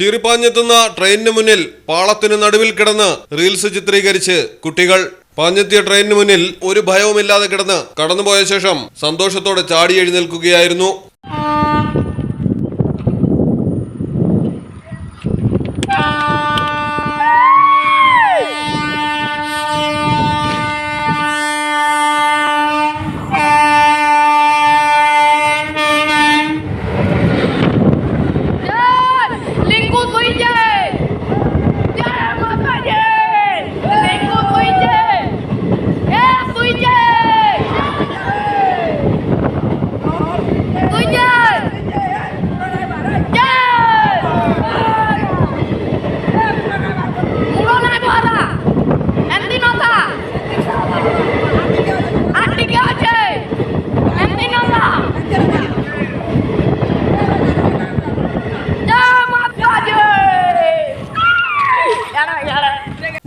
ചീറിപ്പാഞ്ഞെത്തുന്ന ട്രെയിനിന് മുന്നിൽ പാളത്തിന് നടുവിൽ കിടന്ന് റീൽസ് ചിത്രീകരിച്ച് കുട്ടികൾ. പാഞ്ഞെത്തിയ ട്രെയിനിന് മുന്നിൽ ഒരു ഭയവുമില്ലാതെ കിടന്ന് കടന്നുപോയ ശേഷം സന്തോഷത്തോടെ ചാടി എഴുന്നേൽക്കുകയായിരുന്നു.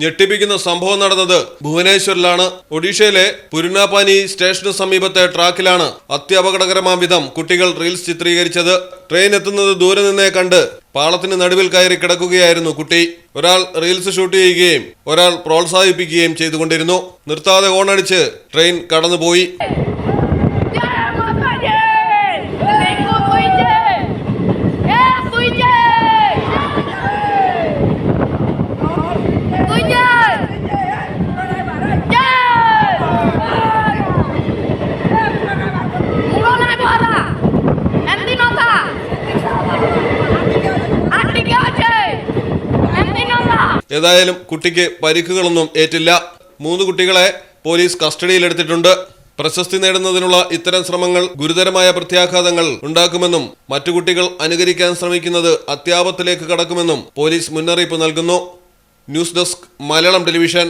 ഞെട്ടിപ്പിക്കുന്ന സംഭവം നടന്നത് ഭുവനേശ്വറിലാണ്. ഒഡീഷയിലെ പുരുനാപാനി സ്റ്റേഷന് സമീപത്തെ ട്രാക്കിലാണ് അത്യപകടകരമാം വിധം കുട്ടികൾ റീൽസ് ചിത്രീകരിച്ചത്. ട്രെയിൻ എത്തുന്നത് ദൂരെ നിന്നേ കണ്ട് പാളത്തിന് നടുവിൽ കയറി കിടക്കുകയായിരുന്നു കുട്ടി. ഒരാൾ റീൽസ് ഷൂട്ട് ചെയ്യുകയും ഒരാൾ പ്രോത്സാഹിപ്പിക്കുകയും ചെയ്തുകൊണ്ടിരുന്നു. നിർത്താതെ ഹോണടിച്ച് ട്രെയിൻ കടന്നുപോയി. ഏതായാലും കുട്ടിക്ക് പരിക്കുകളൊന്നും ഏറ്റില്ല. 3 കുട്ടികളെ പോലീസ് കസ്റ്റഡിയിലെടുത്തിട്ടുണ്ട്. പ്രശസ്തി നേടുന്നതിനുള്ള ഇത്തരം ശ്രമങ്ങൾ ഗുരുതരമായ പ്രത്യാഘാതങ്ങൾ ഉണ്ടാക്കുമെന്നും മറ്റു കുട്ടികൾ അനുകരിക്കാൻ ശ്രമിക്കുന്നത് അത്യാപത്തിലേക്ക് കടക്കുമെന്നും പോലീസ് മുന്നറിയിപ്പ് നൽകുന്നു. News desk Malayalam television.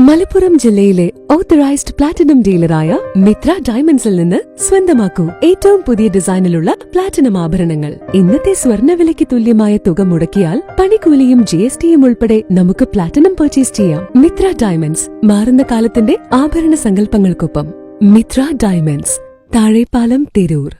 Malappuram ജില്ലയിലെ ഓത്തറൈസ്ഡ് പ്ലാറ്റിനം ഡീലറായ മിത്ര ഡയമണ്ട്സിൽ നിന്ന് സ്വന്തമാക്കൂ ഏറ്റവും പുതിയ ഡിസൈനിലുള്ള പ്ലാറ്റിനം ആഭരണങ്ങൾ. ഇന്നത്തെ സ്വർണ്ണവിലയ്ക്ക് തുല്യമായ തുക മുടക്കിയാൽ പണിക്കൂലിയും GSTയും ഉൾപ്പെടെ നമുക്ക് പ്ലാറ്റിനം പർച്ചേസ് ചെയ്യാം. മിത്ര ഡയമണ്ട്സ്, മാറുന്ന കാലത്തിന്റെ ആഭരണ സങ്കല്പങ്ങൾക്കൊപ്പം. മിത്ര ഡയമണ്ട്സ്, താഴെപ്പാലം, തിരൂർ.